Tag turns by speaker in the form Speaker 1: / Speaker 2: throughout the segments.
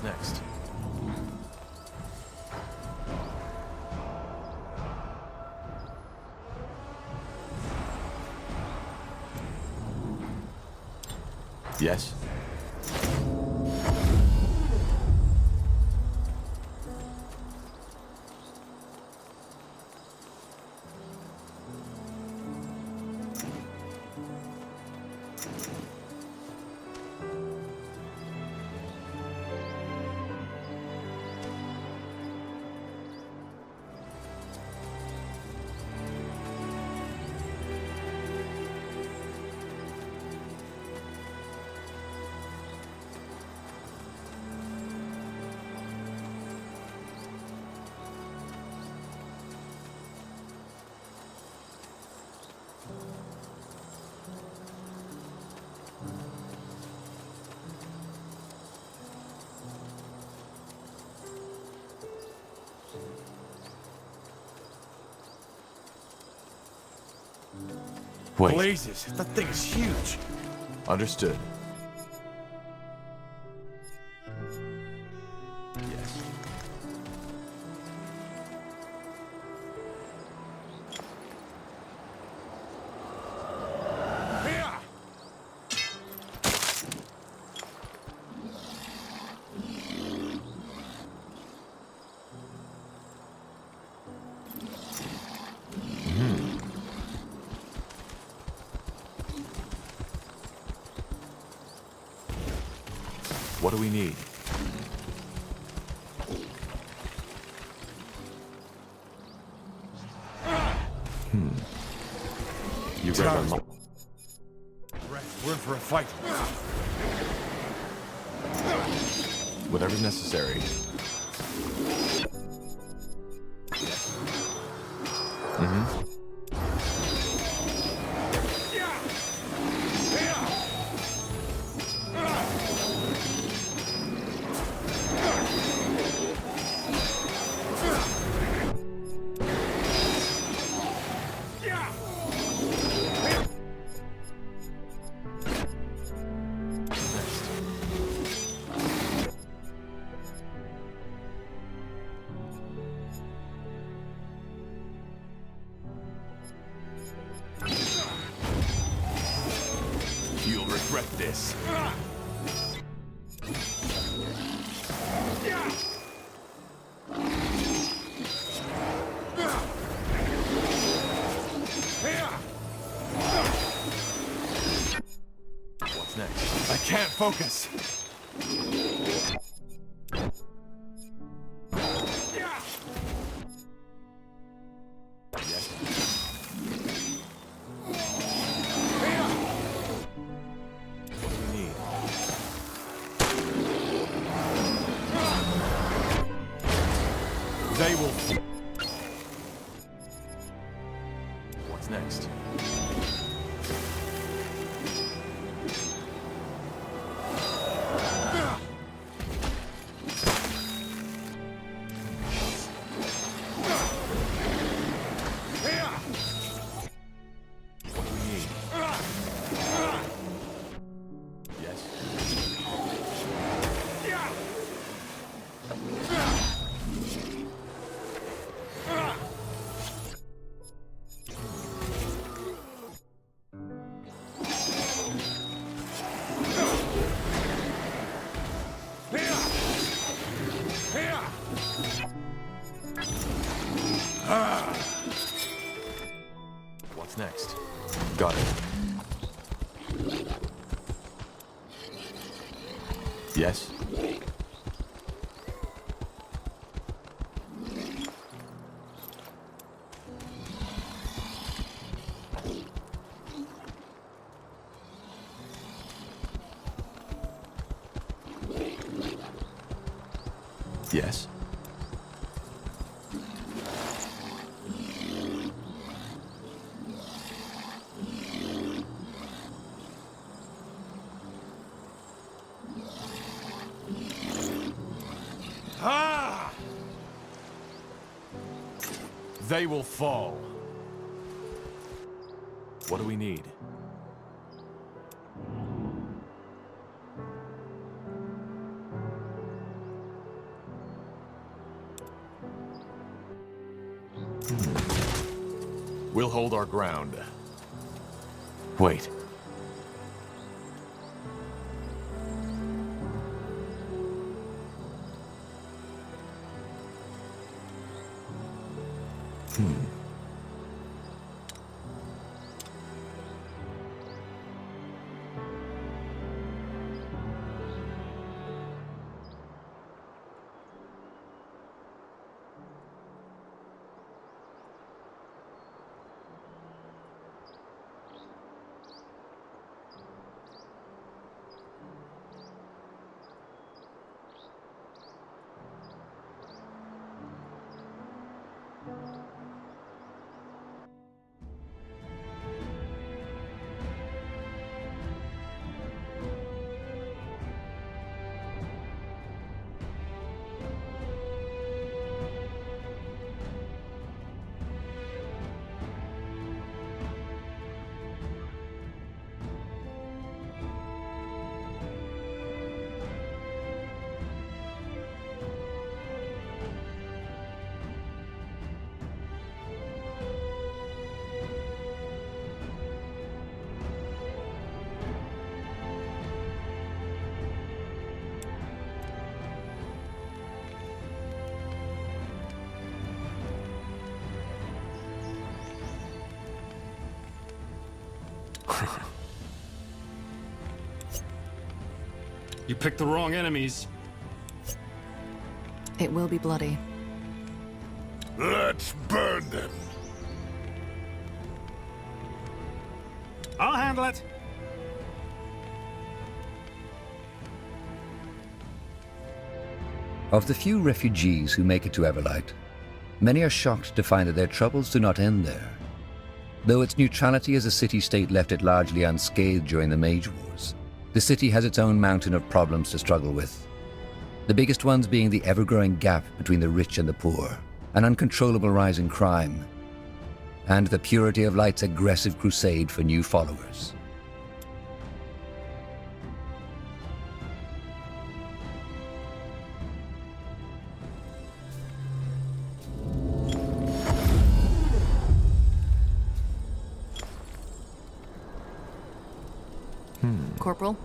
Speaker 1: What's next? Yes? Wait.
Speaker 2: Blazes, that thing is huge.
Speaker 1: Understood. Yes.
Speaker 2: Here!
Speaker 1: What do we need? You grab my
Speaker 2: We're in for a fight.
Speaker 1: whatever's necessary. Mm-hmm.
Speaker 2: You'll regret this.
Speaker 1: What's next?
Speaker 2: I can't focus. They will.
Speaker 1: What's next? What do we need? Yes? What's next? Got it. Yes? Yes?
Speaker 2: Ah! They will fall.
Speaker 1: What do we need? hold our ground. Wait.
Speaker 3: You picked the wrong enemies.
Speaker 4: It will be bloody.
Speaker 2: Let's burn them.
Speaker 3: I'll handle it.
Speaker 5: Of the few refugees who make it to Everlight, many are shocked to find that their troubles do not end there. Though its neutrality as a city-state left it largely unscathed during the Mage Wars, the city has its own mountain of problems to struggle with. The biggest ones being the ever-growing gap between the rich and the poor, an uncontrollable rise in crime, and the Purity of Light's aggressive crusade for new followers.
Speaker 4: Corporal?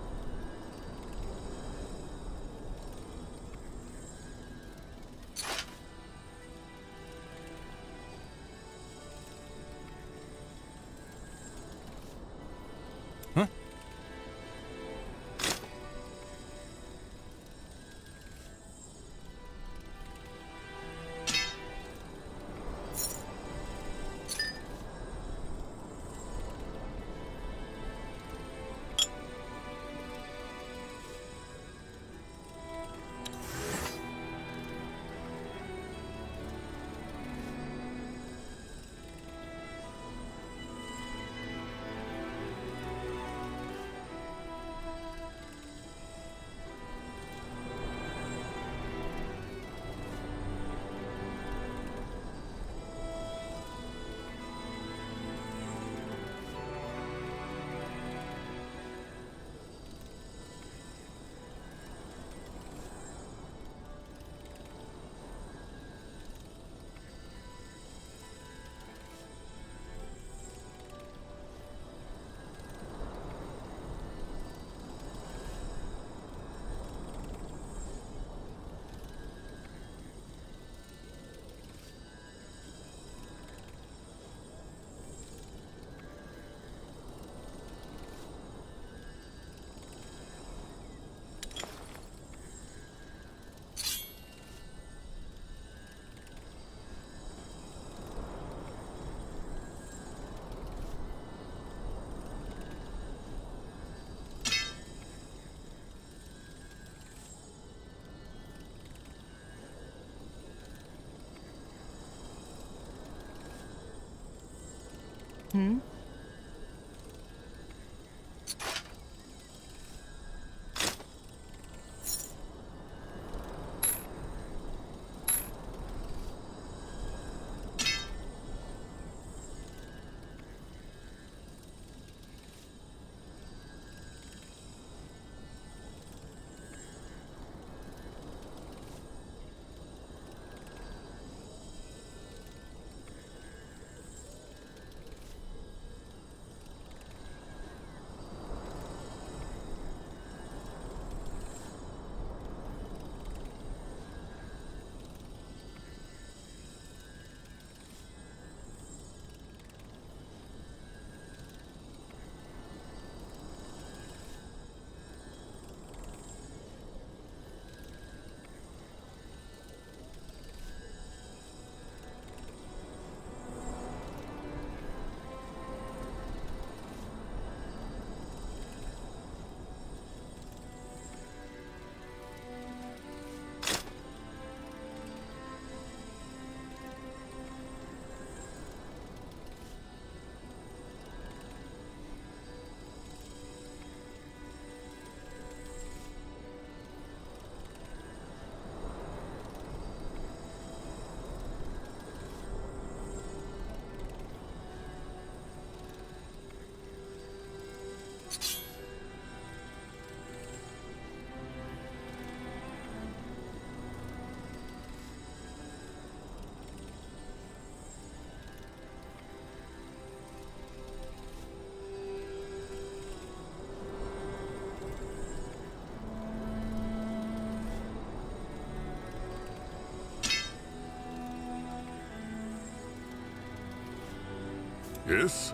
Speaker 4: Yes?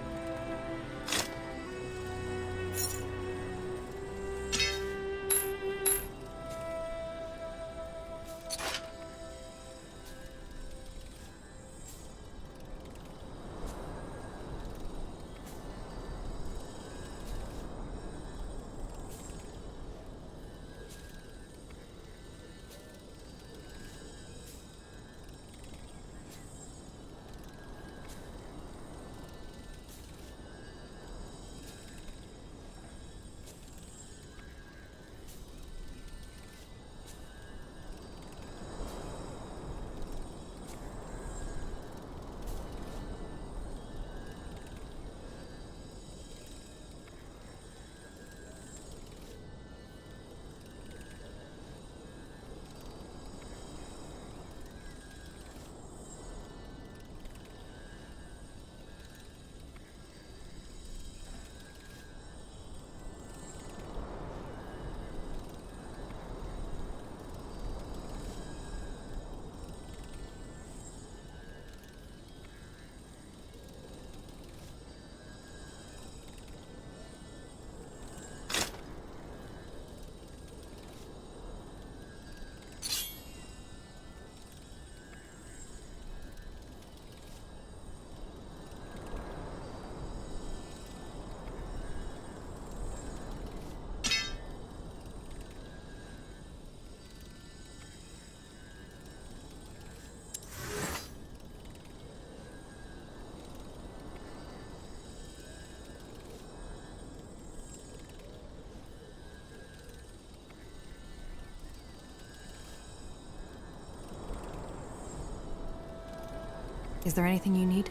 Speaker 6: Is there anything you need?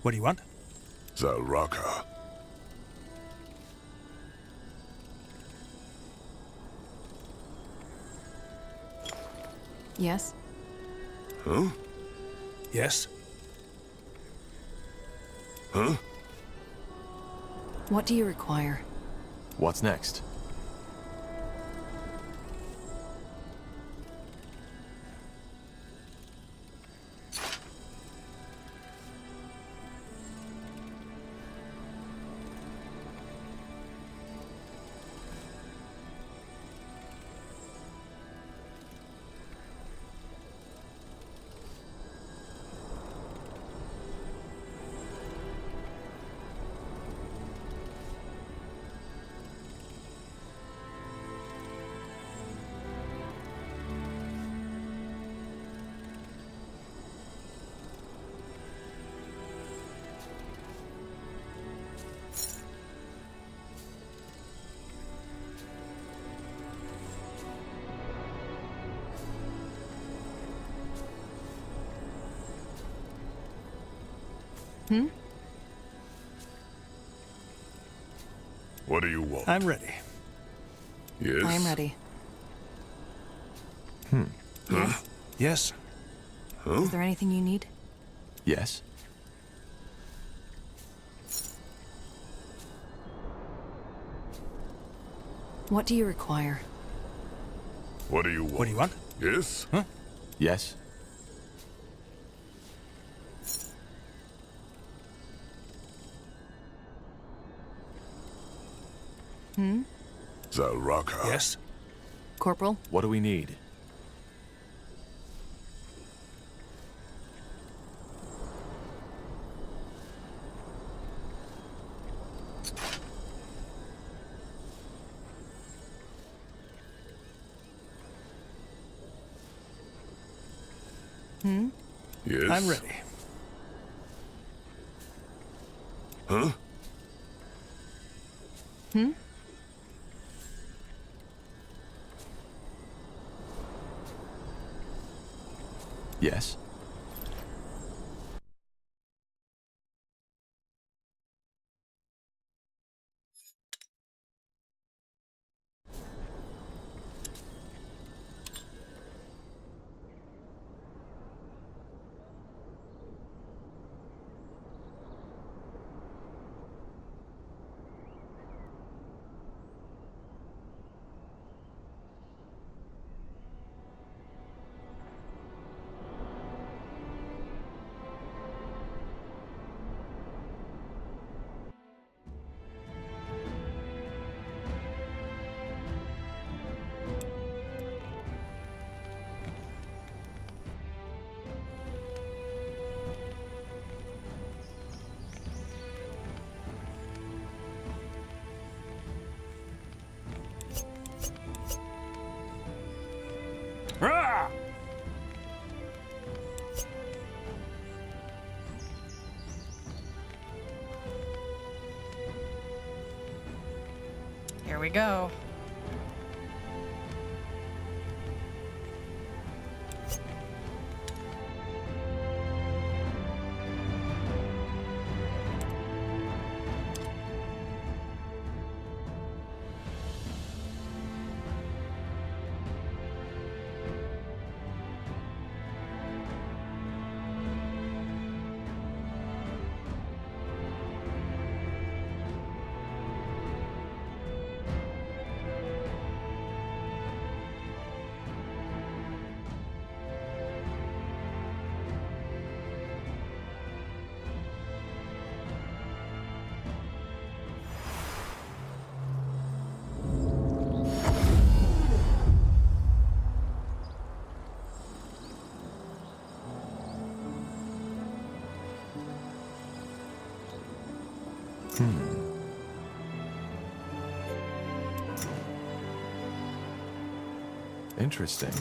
Speaker 7: What do you want?
Speaker 4: The rocker.
Speaker 6: Yes?
Speaker 4: Huh?
Speaker 7: Yes?
Speaker 4: Huh?
Speaker 6: What do you require?
Speaker 1: What's next?
Speaker 4: What do you want?
Speaker 7: I'm ready.
Speaker 4: Yes?
Speaker 6: I am ready. Yes?
Speaker 7: Yes?
Speaker 6: Is there anything you need?
Speaker 1: Yes?
Speaker 6: What do you require?
Speaker 4: What do you want?
Speaker 7: What do you want?
Speaker 4: Yes?
Speaker 1: Yes?
Speaker 4: The rocker.
Speaker 7: Yes?
Speaker 6: Corporal?
Speaker 1: What do we need?
Speaker 4: Yes?
Speaker 7: I'm ready.
Speaker 4: Huh?
Speaker 1: Yes?
Speaker 8: we go.
Speaker 1: Interesting.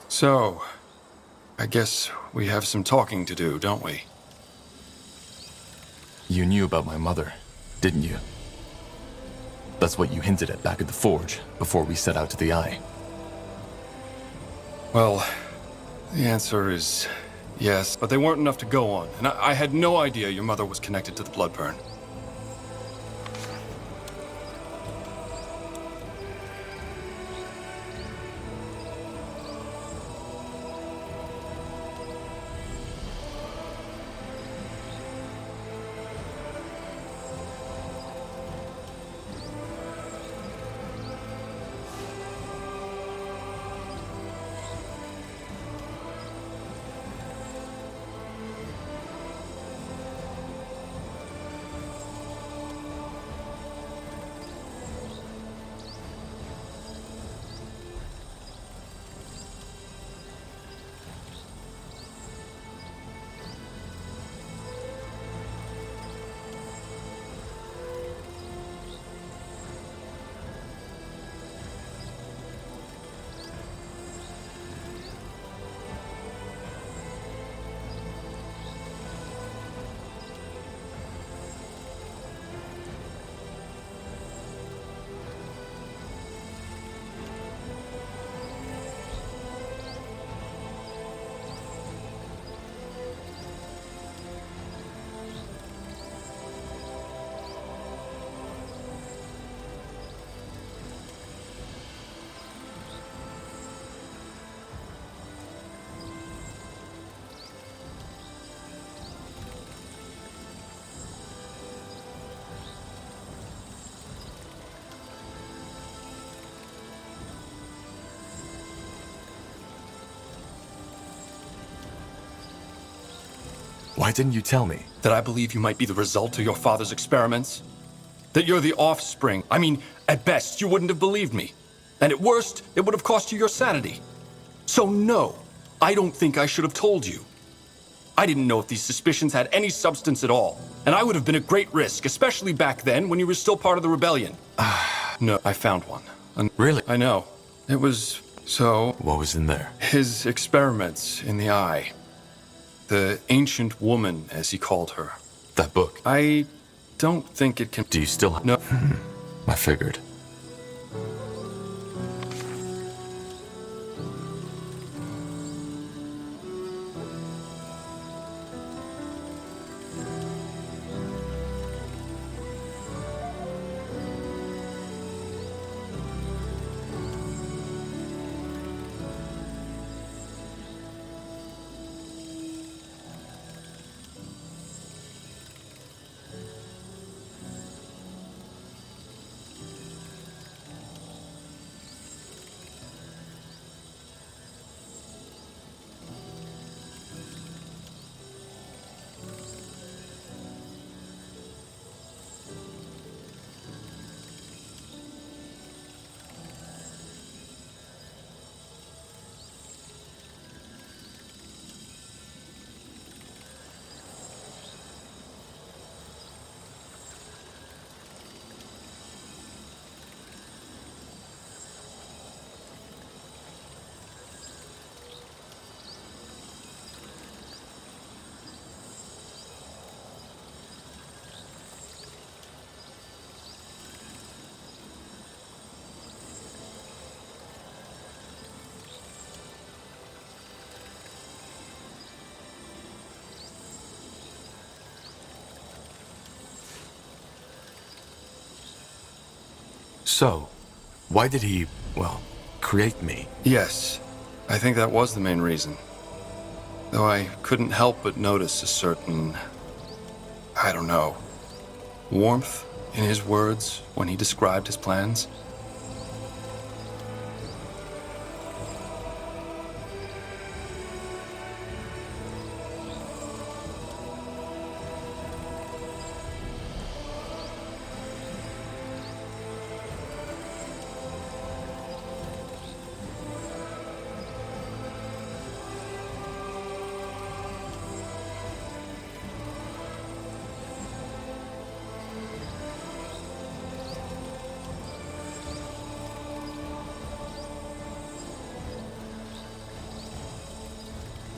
Speaker 9: So, I guess we have some talking to do, don't we?
Speaker 1: You knew about my mother, didn't you? That's what you hinted at back at the forge, before we set out to the Eye.
Speaker 9: Well, the answer is yes, but they weren't enough to go on, and I had no idea your mother was connected to the Bloodburn.
Speaker 1: Why didn't you tell me?
Speaker 9: That I believe you might be the result of your father's experiments? That you're the offspring? I mean, at best, you wouldn't have believed me. And at worst, it would have cost you your sanity. So no, I don't think I should have told you. I didn't know if these suspicions had any substance at all. And I would have been at great risk, especially back then when you were still part of the rebellion. No, I found one.
Speaker 1: Really?
Speaker 9: I know. It was so...
Speaker 1: What was in there?
Speaker 9: His experiments in the Eye. The ancient woman, as he called her.
Speaker 1: That book?
Speaker 9: I don't think it can...
Speaker 1: Do you still have...
Speaker 9: No.
Speaker 1: I figured. So, why did he, well, create me?
Speaker 9: Yes, I think that was the main reason. Though I couldn't help but notice a certain, I don't know, warmth in his words when he described his plans.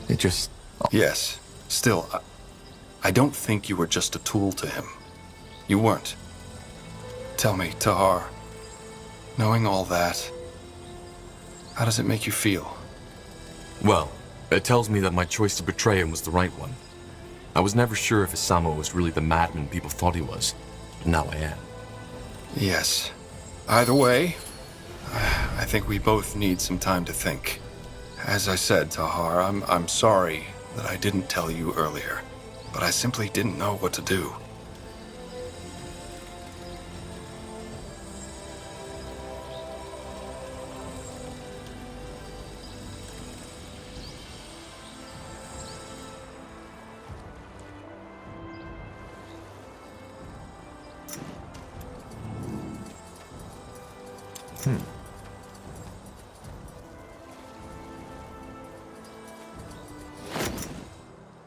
Speaker 1: It just...
Speaker 9: Yes, still, I don't think you were just a tool to him. You weren't. Tell me, Tahar, knowing all that, how does it make you feel?
Speaker 1: Well, it tells me that my choice to betray him was the right one. I was never sure if Isamo was really the madman people thought he was. Now I am.
Speaker 9: Yes. Either way, I think we both need some time to think. As I said, Tahar, I'm sorry that I didn't tell you earlier, but I simply didn't know what to do.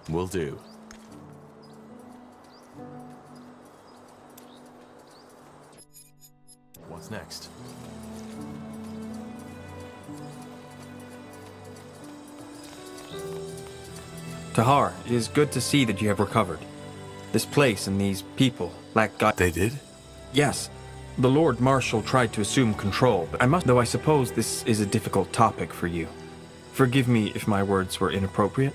Speaker 1: Will do. What's next?
Speaker 8: Tahar, it is good to see that you have recovered. This place and these people lack God.
Speaker 1: They did?
Speaker 8: Yes. The Lord Marshal tried to assume control, but though I suppose this is a difficult topic for you. Forgive me if my words were inappropriate.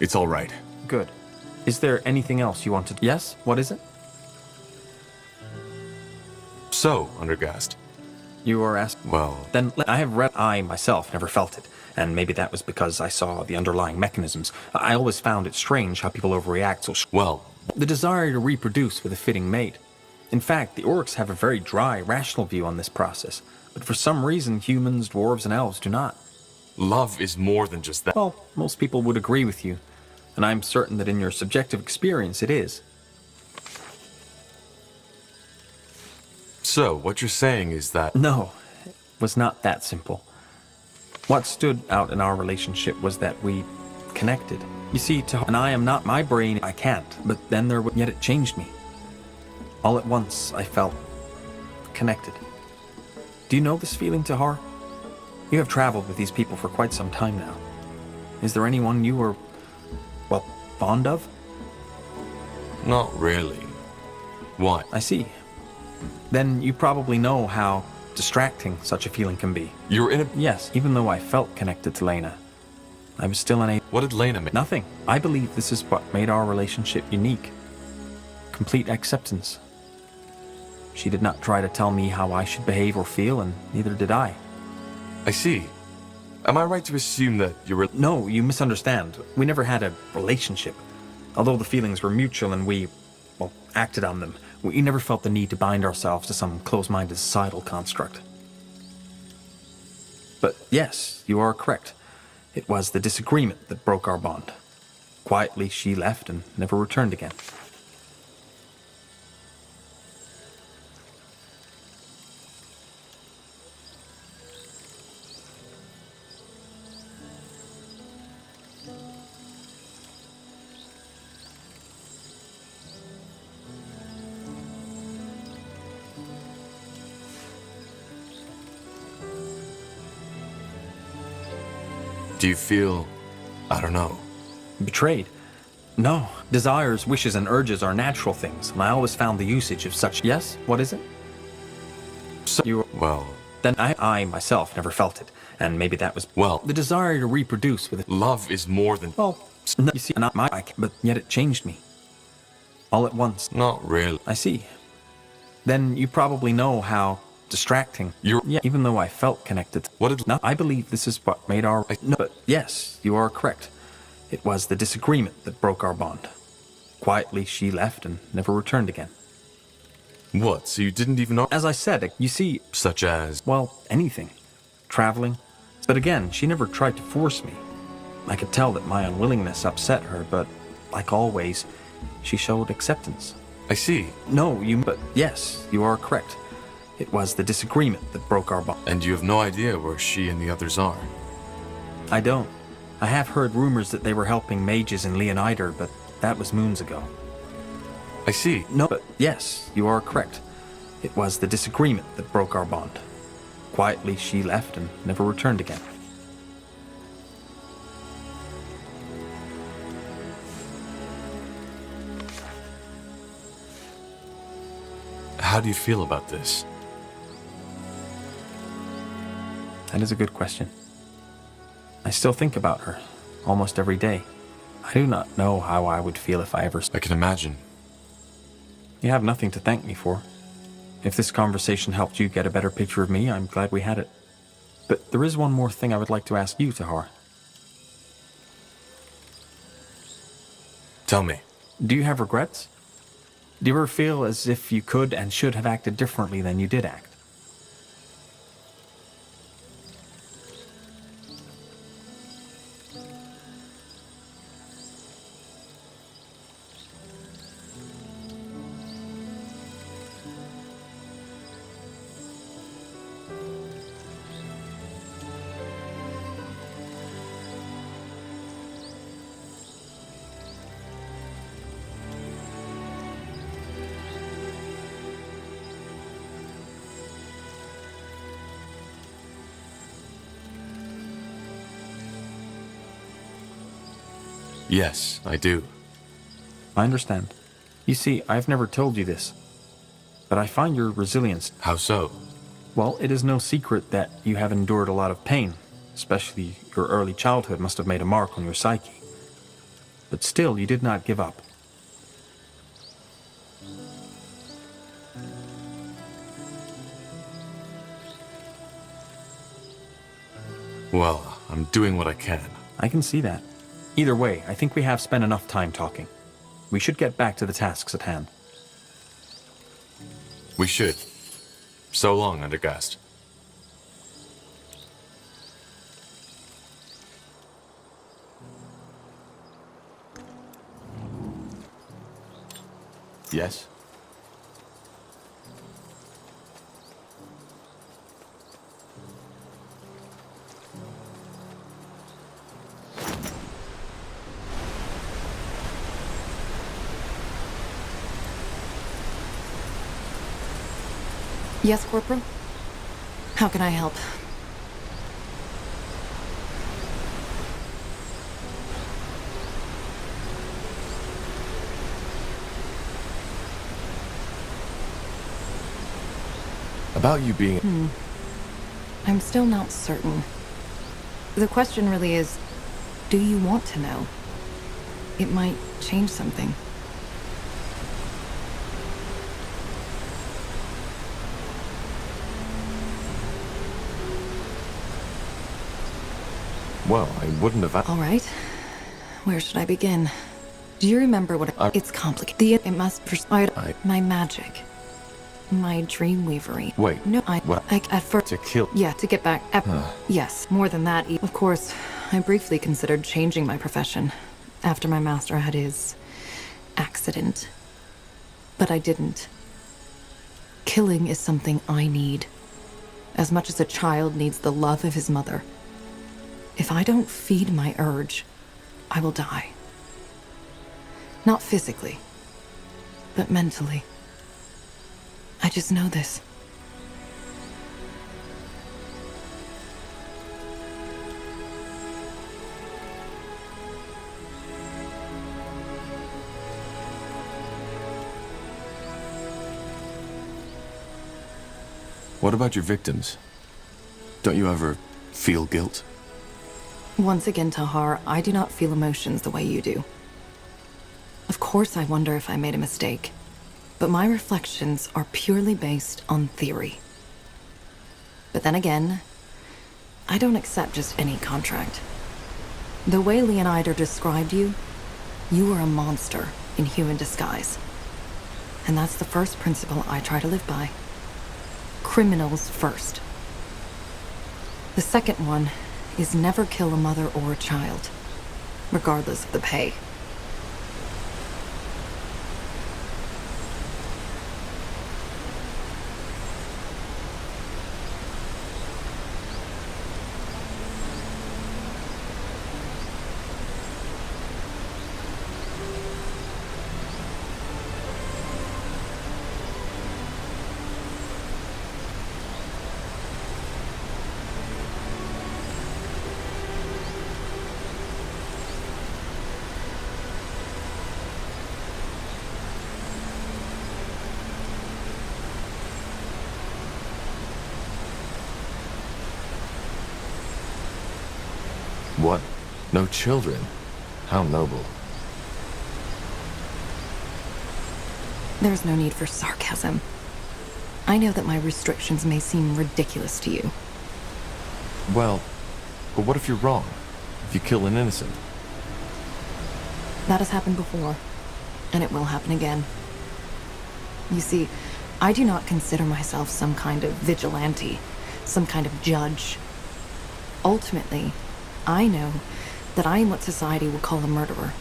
Speaker 1: It's all right.
Speaker 8: Good. Is there anything else you wanted? Yes? What is it?
Speaker 1: So, Undergast.
Speaker 8: You are asking.
Speaker 1: Well...
Speaker 8: Then I have read. I myself never felt it, and maybe that was because I saw the underlying mechanisms. I always found it strange how people overreact so.
Speaker 1: Well...
Speaker 8: The desire to reproduce with a fitting mate. In fact, the orcs have a very dry, rational view on this process, but for some reason humans, dwarves, and elves do not.
Speaker 1: Love is more than just that.
Speaker 8: Well, most people would agree with you, and I'm certain that in your subjective experience it is.
Speaker 1: So, what you're saying is that...
Speaker 8: No, it was not that simple. What stood out in our relationship was that we connected. You see, and I am not my brain, I can't, but then yet it changed me. All at once, I felt connected. Do you know this feeling, Tahar? You have traveled with these people for quite some time now. Is there anyone you were, well, fond of?
Speaker 1: Not really. Why?
Speaker 8: I see. Then you probably know how distracting such a feeling can be.
Speaker 1: You're in a...
Speaker 8: Yes, even though I felt connected to Lena, I was still unable...
Speaker 1: What did Lena make?
Speaker 8: Nothing. I believe this is what made our relationship unique. Complete acceptance. She did not try to tell me how I should behave or feel, and neither did I.
Speaker 1: I see. Am I right to assume that you were...
Speaker 8: No, you misunderstand. We never had a relationship. Although the feelings were mutual and we, well, acted on them, we never felt the need to bind ourselves to some close-minded societal construct. But yes, you are correct. It was the disagreement that broke our bond. Quietly, she left and never returned again.
Speaker 1: Do you feel, I don't know,
Speaker 8: Betrayed? No. Desires, wishes, and urges are natural things, and I always found the usage of such. Yes? What is it? So you.
Speaker 1: well,
Speaker 8: Then I myself never felt it, and maybe that was.
Speaker 1: Well-
Speaker 8: the desire to reproduce with it.
Speaker 1: love is more than...
Speaker 8: Well, no, you see, not my. But yet it changed me. All at once.
Speaker 1: Not really.
Speaker 8: I see. Then you probably know how distracting. Yeah, even though I felt connected.
Speaker 1: What did...
Speaker 8: No, I believe this is what made our... No, but yes, you are correct. It was the disagreement that broke our bond. Quietly, she left and never returned again.
Speaker 1: What, so you didn't even know...
Speaker 8: As I said, you see,
Speaker 1: Such as...
Speaker 8: well, anything. Traveling. But again, she never tried to force me. I could tell that my unwillingness upset her, but like always, she showed acceptance.
Speaker 1: I see.
Speaker 8: No, but yes, you are correct. It was the disagreement that broke our bond.
Speaker 1: And you have no idea where she and the others are.
Speaker 8: I don't. I have heard rumors that they were helping mages in Leonider, but that was moons ago.
Speaker 1: I see.
Speaker 8: No, but yes, you are correct. It was the disagreement that broke our bond. Quietly, she left and never returned again.
Speaker 1: How do you feel about this?
Speaker 8: That is a good question. I still think about her, almost every day. I do not know how I would feel if I ever...
Speaker 1: I can imagine.
Speaker 8: You have nothing to thank me for. If this conversation helped you get a better picture of me, I'm glad we had it. But there is one more thing I would like to ask you, Tahar.
Speaker 1: Tell me.
Speaker 8: Do you have regrets? Do you ever feel as if you could and should have acted differently than you did act?
Speaker 1: Yes, I do.
Speaker 8: I understand. You see, I've never told you this, but I find your resilience...
Speaker 1: How so?
Speaker 8: Well, it is no secret that you have endured a lot of pain, especially your early childhood must have made a mark on your psyche. But still, you did not give up.
Speaker 1: Well, I'm doing what I can.
Speaker 8: I can see that. Either way, I think we have spent enough time talking. We should get back to the tasks at hand.
Speaker 1: We should. So long, Undergast. Yes?
Speaker 6: Yes, Corporal? How can I help?
Speaker 1: About you being...
Speaker 6: I'm still not certain. The question really is, do you want to know? It might change something.
Speaker 1: Well, I wouldn't have...
Speaker 6: All right. Where should I begin? Do you remember what... It's complicated. It must persuade... My magic. My dream weavery.
Speaker 1: Wait.
Speaker 6: No,
Speaker 1: What?
Speaker 6: at first...
Speaker 1: To kill...
Speaker 6: Yeah, to get back... Yes, more than that. Of course, I briefly considered changing my profession after my master had his... accident. But I didn't. Killing is something I need. As much as a child needs the love of his mother. If I don't feed my urge, I will die. Not physically, but mentally. I just know this.
Speaker 1: What about your victims? Don't you ever feel guilt?
Speaker 6: Once again, Tahar, I do not feel emotions the way you do. Of course I wonder if I made a mistake, but my reflections are purely based on theory. But then again, I don't accept just any contract. The way Leonidas described you, you are a monster in human disguise. And that's the first principle I try to live by. Criminals first. The second one is never kill a mother or a child, regardless of the pay.
Speaker 1: What? No children? How noble.
Speaker 6: There's no need for sarcasm. I know that my restrictions may seem ridiculous to you.
Speaker 1: Well, but what if you're wrong? If you kill an innocent?
Speaker 6: That has happened before, and it will happen again. You see, I do not consider myself some kind of vigilante, some kind of judge. Ultimately, I know that I am what society would call a murderer,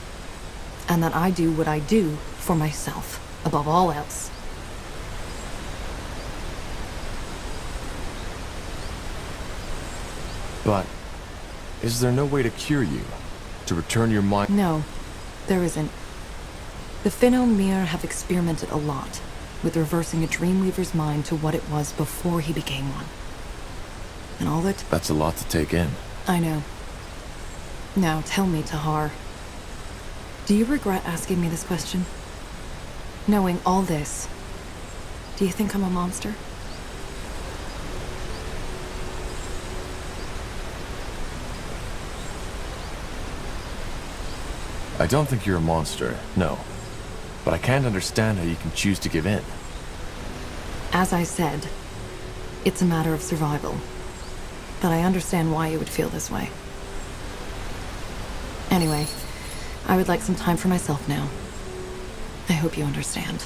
Speaker 6: and that I do what I do for myself, above all else.
Speaker 1: But is there no way to cure you? To return your mind?
Speaker 6: No, there isn't. The Phenomeer have experimented a lot with reversing a Dreamweaver's mind to what it was before he became one. And all that...
Speaker 1: That's a lot to take in.
Speaker 6: I know. Now tell me, Tahar. Do you regret asking me this question? Knowing all this, do you think I'm a monster?
Speaker 1: I don't think you're a monster, no. But I can't understand how you can choose to give in.
Speaker 6: As I said, it's a matter of survival. But I understand why you would feel this way. Anyway, I would like some time for myself now. I hope you understand.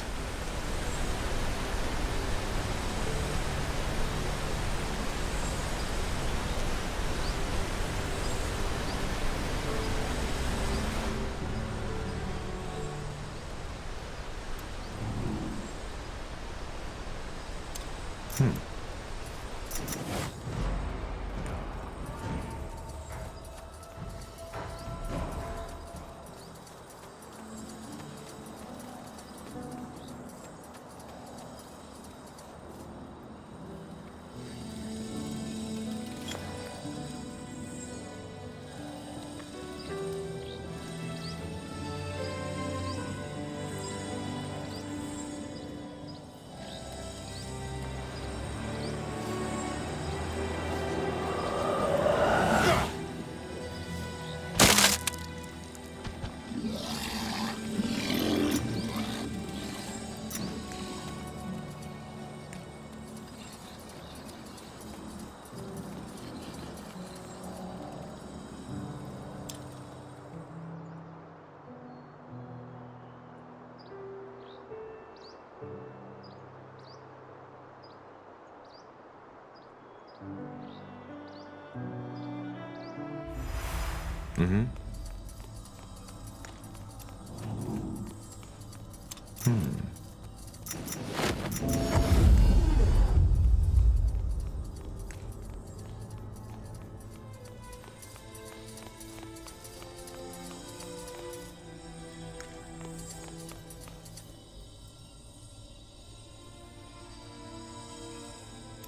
Speaker 1: Mm-hmm.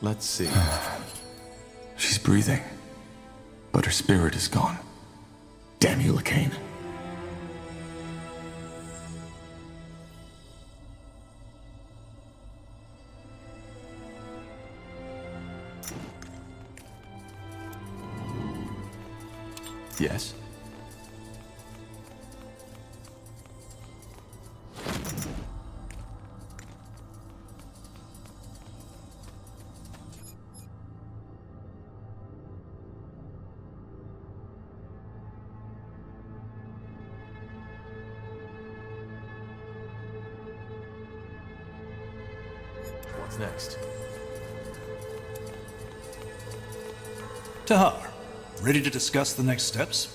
Speaker 1: Let's see.
Speaker 2: She's breathing, but her spirit is gone. Damn you, Lacane.
Speaker 1: Yes? What's next?
Speaker 7: Tahar, ready to discuss the next steps?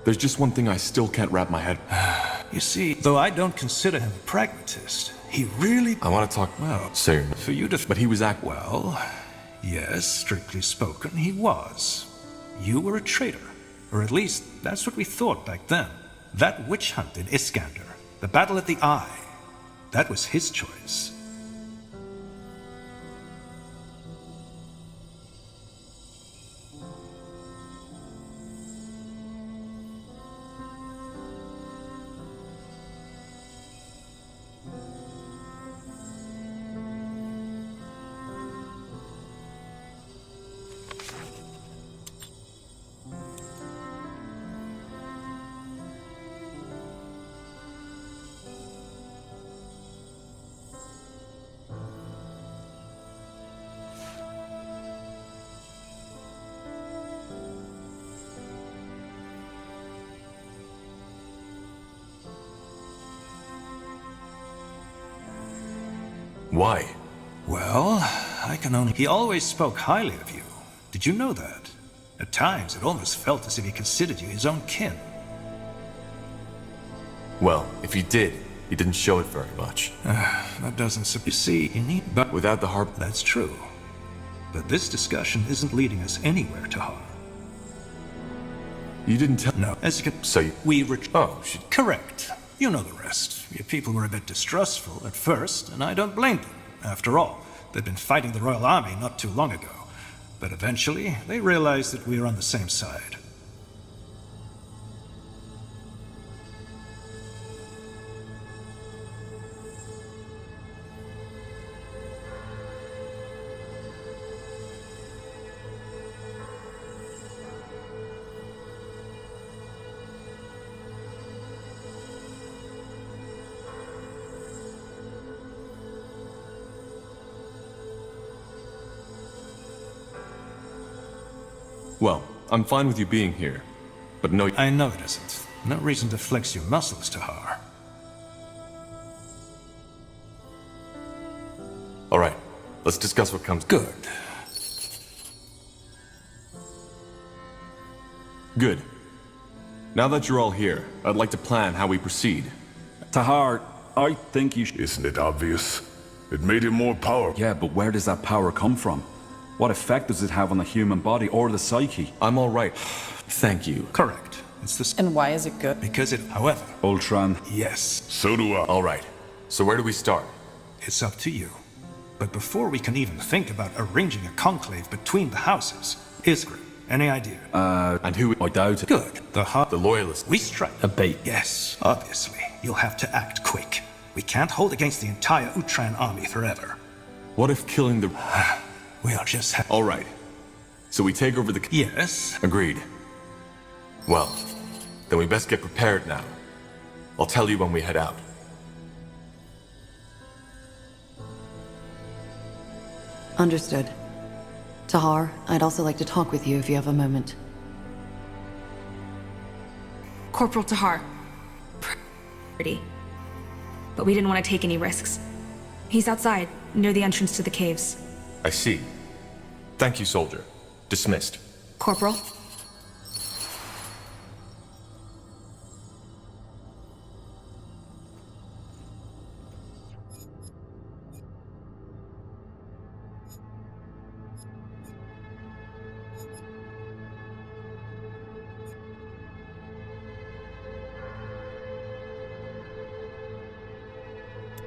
Speaker 1: There's just one thing I still can't wrap my head.
Speaker 7: You see, though I don't consider him a pragmatist, he really...
Speaker 1: I want to talk
Speaker 7: Well,
Speaker 1: soon.
Speaker 7: for you to...
Speaker 1: But he was
Speaker 7: Well, yes, strictly spoken, he was. You were a traitor. Or at least, that's what we thought back then. That witch hunt in Iskander, the battle at the Eye, that was his choice.
Speaker 1: Why?
Speaker 7: Well, I can only... He always spoke highly of you. Did you know that? At times, it almost felt as if he considered you his own kin.
Speaker 1: Well, if he did, he didn't show it very much.
Speaker 7: That doesn't... You see, you need... But
Speaker 1: Without the harp...
Speaker 7: that's true. But this discussion isn't leading us anywhere, Tahar.
Speaker 1: You didn't tell...
Speaker 7: No, as you can...
Speaker 1: So you...
Speaker 7: We were...
Speaker 1: Oh, she...
Speaker 7: Correct. You know the rest. Your people were a bit distrustful at first, and I don't blame them. After all, they'd been fighting the Royal Army not too long ago. But eventually, they realized that we were on the same side.
Speaker 1: Well, I'm fine with you being here. But no...
Speaker 7: I know it isn't. No reason to flex your muscles, Tahar.
Speaker 1: Alright, let's discuss what comes...
Speaker 7: Good.
Speaker 1: Good. Now that you're all here, I'd like to plan how we proceed.
Speaker 10: Tahar, I think you should...
Speaker 4: Isn't it obvious? It made him more powerful.
Speaker 10: Yeah, but where does that power come from? What effect does it have on the human body or the psyche?
Speaker 1: I'm alright. Thank you.
Speaker 7: Correct. It's the...
Speaker 11: And why is it good?
Speaker 7: Because it... However...
Speaker 10: Ultron.
Speaker 7: Yes.
Speaker 4: So do I.
Speaker 1: Alright, so where do we start?
Speaker 7: It's up to you. But before we can even think about arranging a conclave between the houses, Isgrim, any idea?
Speaker 1: And who...
Speaker 10: I doubt it.
Speaker 7: Good. The
Speaker 1: Loyalists.
Speaker 7: We strike.
Speaker 8: A bait.
Speaker 7: Yes, obviously. You'll have to act quick. We can't hold against the entire Utran army forever.
Speaker 1: What if killing the...
Speaker 7: We'll just have...
Speaker 1: Alright. So we take over the...
Speaker 7: Yes?
Speaker 1: Agreed. Well, then we best get prepared now. I'll tell you when we head out.
Speaker 6: Understood. Tahar, I'd also like to talk with you if you have a moment.
Speaker 12: Corporal Tahar. Pretty. But we didn't want to take any risks. He's outside, near the entrance to the caves.
Speaker 1: I see. Thank you, soldier. Dismissed.
Speaker 12: Corporal?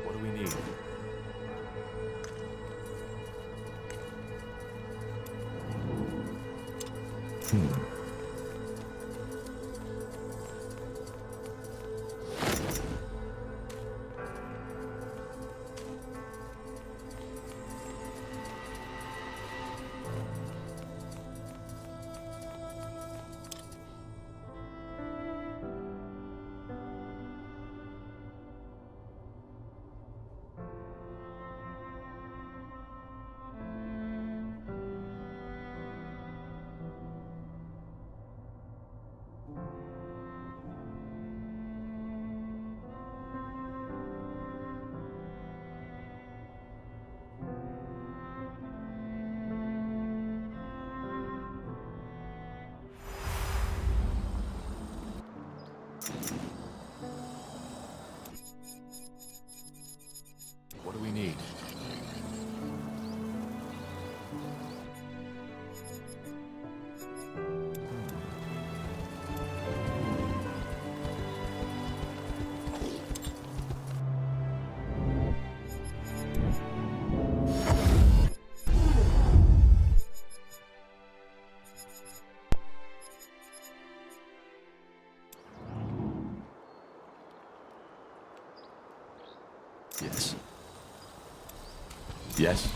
Speaker 1: What do we need? Yes. Yes.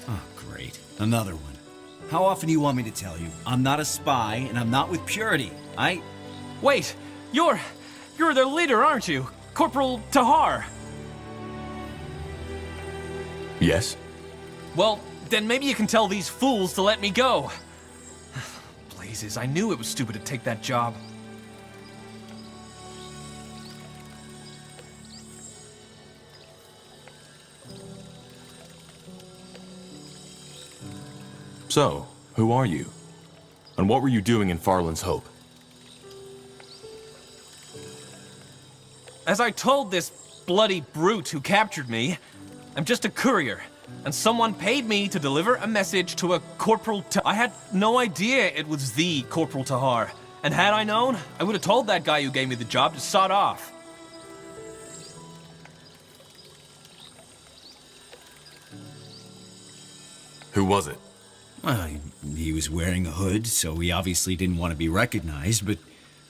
Speaker 11: Oh, great. Another one. How often do you want me to tell you? I'm not a spy, and I'm not with Purity.
Speaker 8: Wait! You're their leader, aren't you? Corporal Tahar!
Speaker 1: Yes?
Speaker 8: Well, then maybe you can tell these fools to let me go. Blazes, I knew it was stupid to take that job.
Speaker 1: So, who are you? And what were you doing in Farland's Hope?
Speaker 8: As I told this bloody brute who captured me, I'm just a courier, and someone paid me to deliver a message to a Corporal I had no idea it was the Corporal Tahar, and had I known, I would have told that guy who gave me the job to sod off.
Speaker 1: Who was it?
Speaker 11: Well, he was wearing a hood, so he obviously didn't want to be recognized, but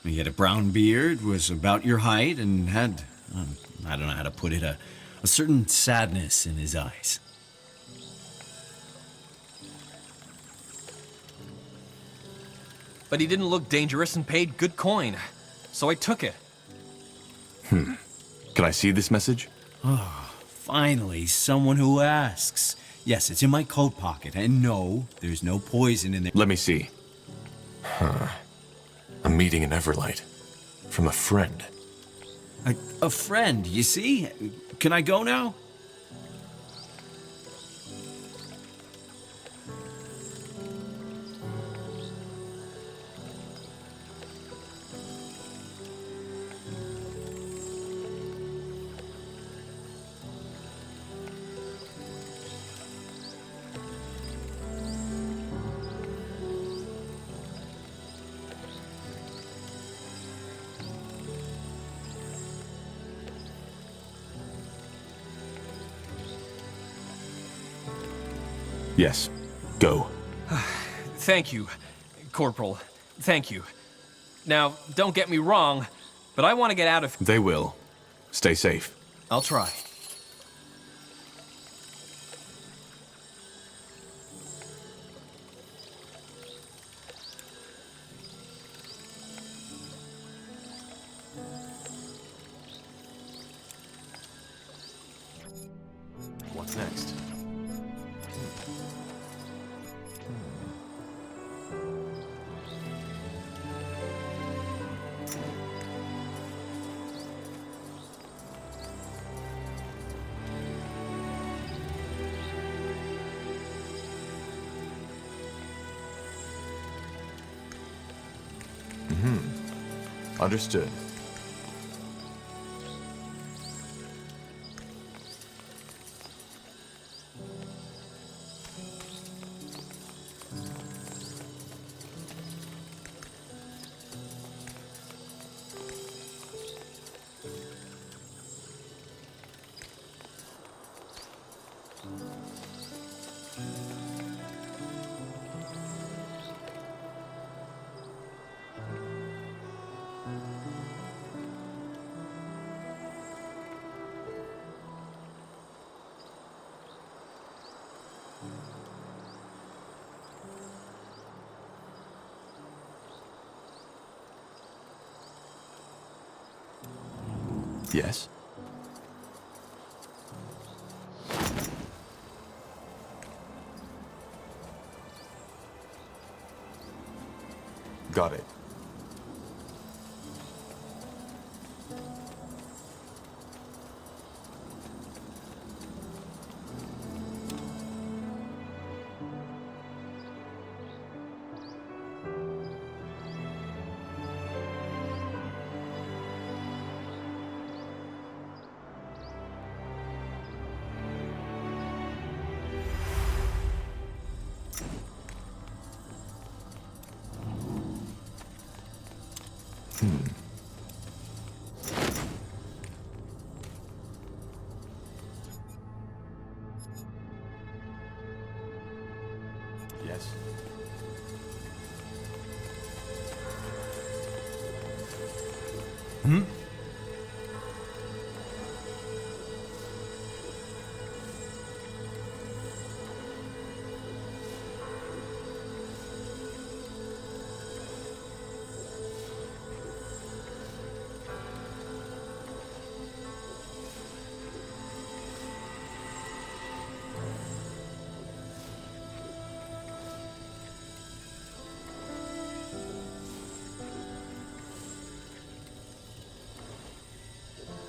Speaker 11: he had a brown beard, was about your height, and had, I don't know how to put it, a certain sadness in his eyes.
Speaker 8: But he didn't look dangerous and paid good coin, so I took it.
Speaker 1: Can I see this message?
Speaker 11: Oh, finally, someone who asks. Yes, it's in my coat pocket, and no, there's no poison in there.
Speaker 1: Let me see. A meeting in Everlight. From a friend.
Speaker 11: A friend, you see? Can I go now?
Speaker 1: Yes. Go.
Speaker 8: Thank you, Corporal. Thank you. Now, don't get me wrong, but I want to get out of...
Speaker 1: They will. Stay safe.
Speaker 8: I'll try.
Speaker 1: What's next? Understood. Yes? Got it. guess.
Speaker 7: Hmm?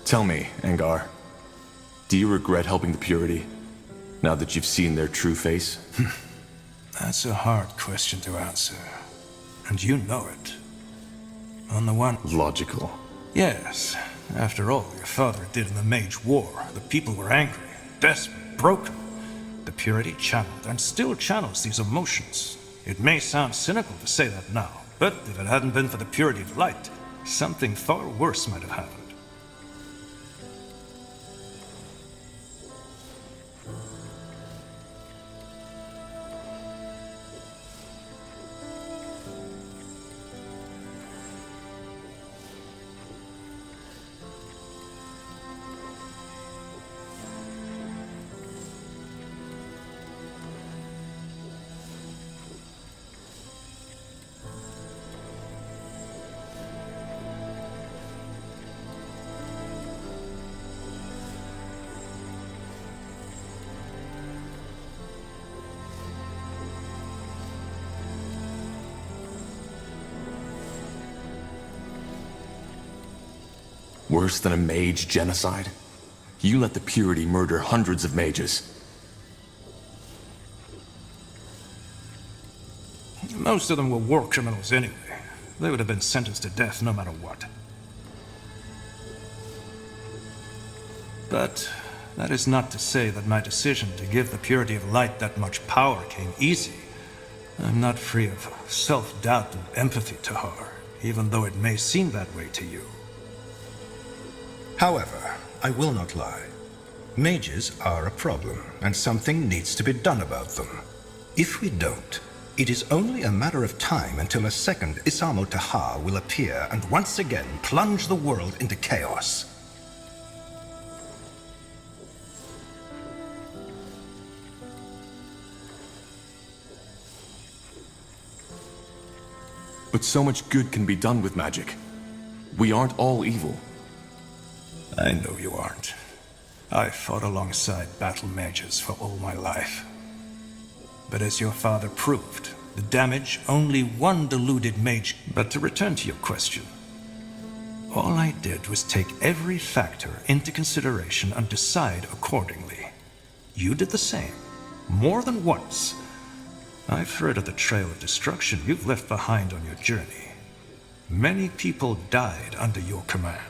Speaker 2: Tell me, Angar, do you regret helping the Purity, now that you've seen their true face?
Speaker 7: That's a hard question to answer. And you know it. On the one...
Speaker 2: Logical.
Speaker 7: Yes. After all your father did in the Mage War, the people were angry, desperate, broken. The Purity channeled and still channels these emotions. It may sound cynical to say that now, but if it hadn't been for the Purity of Light, something far worse might have happened.
Speaker 2: Worse than a mage genocide? You let the Purity murder hundreds of mages.
Speaker 7: Most of them were war criminals anyway. They would have been sentenced to death no matter what. But that is not to say that my decision to give the Purity of Light that much power came easy. I'm not free of self-doubt and empathy to her, even though it may seem that way to you.
Speaker 13: However, I will not lie. Mages are a problem, and something needs to be done about them. If we don't, it is only a matter of time until a second Isamo Taha will appear and once again plunge the world into chaos.
Speaker 2: But so much good can be done with magic. We aren't all evil.
Speaker 7: I know you aren't. I fought alongside battle mages for all my life. But as your father proved, the damage only one deluded mage... But to return to your question, all I did was take every factor into consideration and decide accordingly. You did the same, more than once. I've heard of the trail of destruction you've left behind on your journey. Many people died under your command.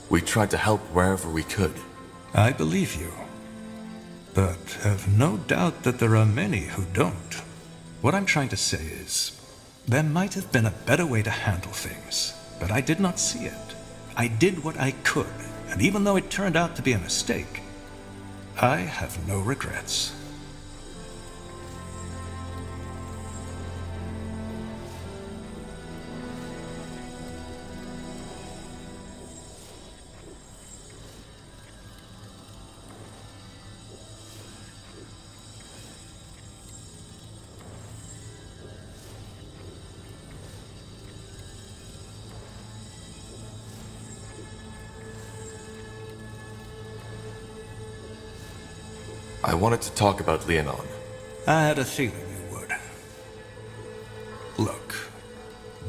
Speaker 2: We tried to help wherever we could.
Speaker 7: I believe you. But have no doubt that there are many who don't. What I'm trying to say is, there might have been a better way to handle things, but I did not see it. I did what I could, and even though it turned out to be a mistake, I have no regrets.
Speaker 2: I wanted to talk about Leonon.
Speaker 7: I had a feeling you would. Look,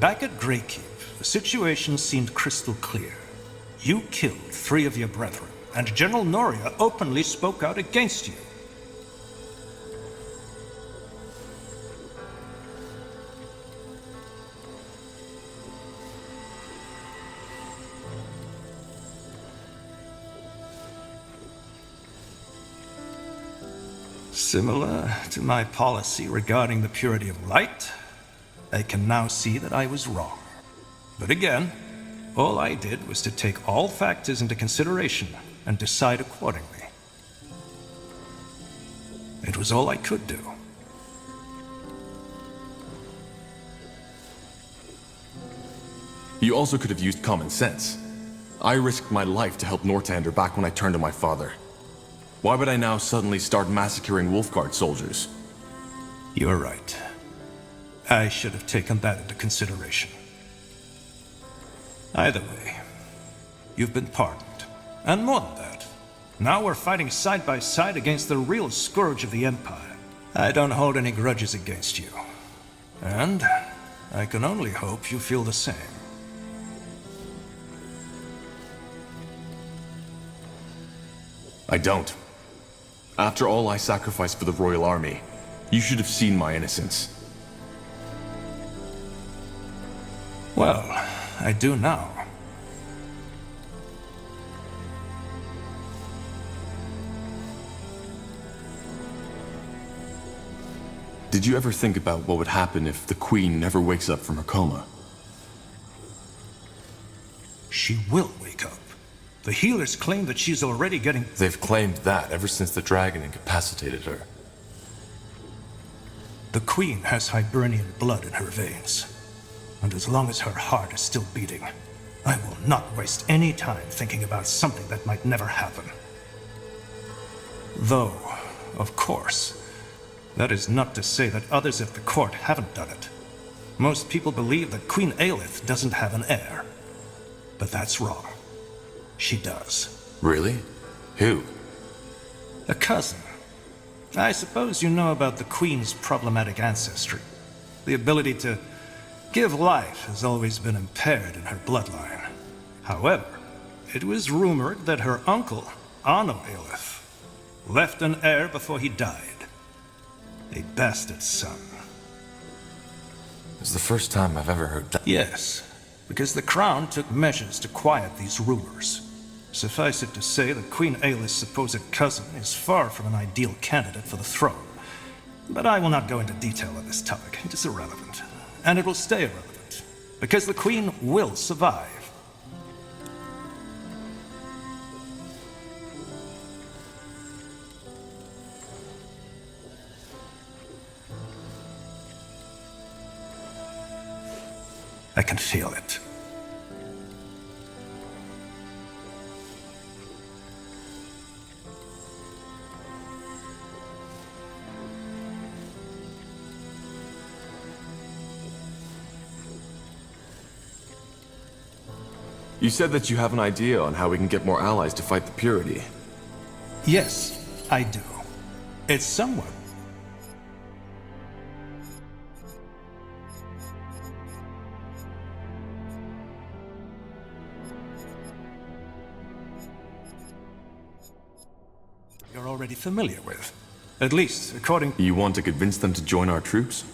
Speaker 7: back at Greykeep, the situation seemed crystal clear. You killed 3 of your brethren, and General Noria openly spoke out against you. Similar to my policy regarding the purity of light, I can now see that I was wrong. But again, All I did was to take all factors into consideration and decide accordingly. It was all I could do.
Speaker 2: You also could have used common sense. I risked my life to help Nortander back when I turned to my father. Why would I now suddenly start massacring Wolfguard soldiers?
Speaker 7: You're right. I should have taken that into consideration. Either way, you've been pardoned. And more than that, now we're fighting side by side against the real scourge of the Empire. I don't hold any grudges against you. And I can only hope you feel the same.
Speaker 2: I don't. After all I sacrificed for the Royal Army, you should have seen my innocence.
Speaker 7: Well, I do now.
Speaker 2: Did you ever think about what would happen if the Queen never wakes up from her coma?
Speaker 7: She will wake up. The healers claim that she's already getting...
Speaker 1: They've claimed that ever since the dragon incapacitated her.
Speaker 7: The Queen has Hibernian blood in her veins. And as long as her heart is still beating, I will not waste any time thinking about something that might never happen. Though, of course, that is not to say that others at the court haven't done it. Most people believe that Queen Aelith doesn't have an heir. But that's wrong. She does.
Speaker 1: Really? Who?
Speaker 7: A cousin. I suppose you know about the Queen's problematic ancestry. The ability to give life has always been impaired in her bloodline. However, it was rumored that her uncle, Anno Aelith, left an heir before he died. A bastard son.
Speaker 1: It's the first time I've ever heard that.
Speaker 7: Yes, because the Crown took measures to quiet these rumors. Suffice it to say that Queen Aelith's supposed cousin is far from an ideal candidate for the throne. But I will not go into detail on this topic. It is irrelevant. And it will stay irrelevant, because the Queen will survive. I can feel it.
Speaker 2: You said that you have an idea on how we can get more allies to fight the Purity.
Speaker 7: Yes, I do. It's somewhat. You're already familiar with. At least, according...
Speaker 2: You want to convince them to join our troops?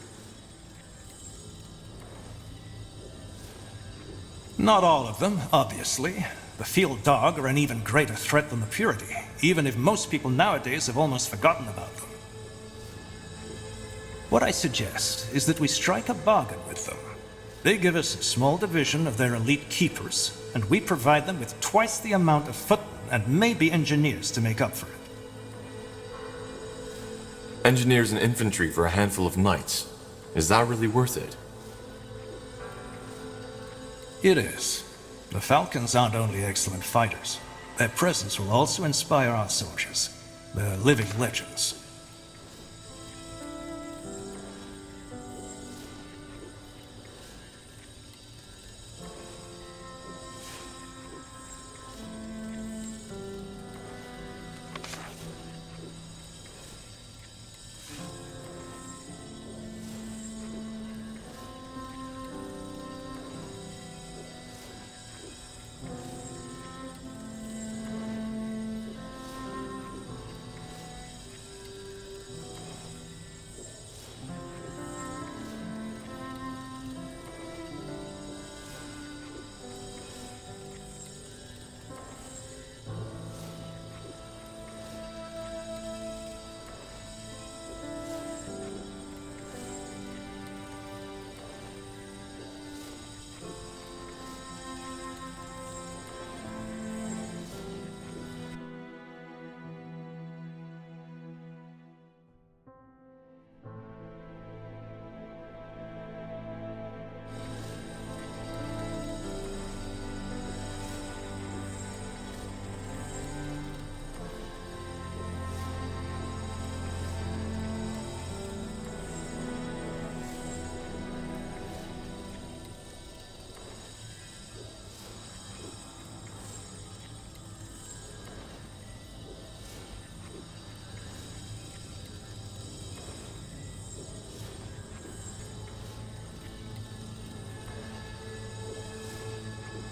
Speaker 7: Not all of them, obviously. The Field Dog are an even greater threat than the Purity, even if most people nowadays have almost forgotten about them. What I suggest is that we strike a bargain with them. They give us a small division of their elite keepers, and we provide them with twice the amount of footmen and maybe engineers to make up for it.
Speaker 1: Engineers and infantry for a handful of knights. Is that really worth it?
Speaker 7: It is. The Falcons aren't only excellent fighters. Their presence will also inspire our soldiers. They're living legends.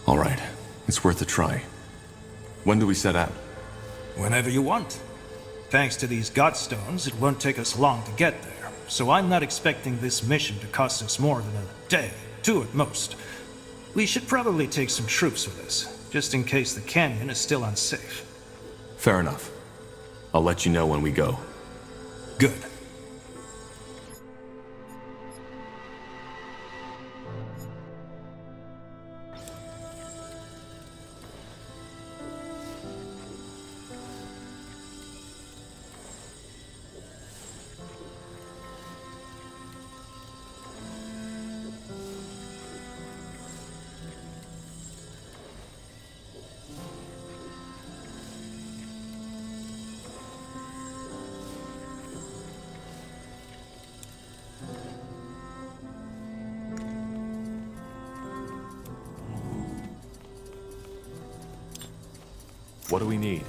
Speaker 2: All right, it's worth a try. When do we set out?
Speaker 7: Whenever you want. Thanks to these godstones, it won't take us long to get there, so I'm not expecting this mission to cost us more than a day, 2 at most. We should probably take some troops with us, just in case the canyon is still unsafe.
Speaker 2: Fair enough. I'll let you know when we go.
Speaker 7: Good.
Speaker 2: What do we need?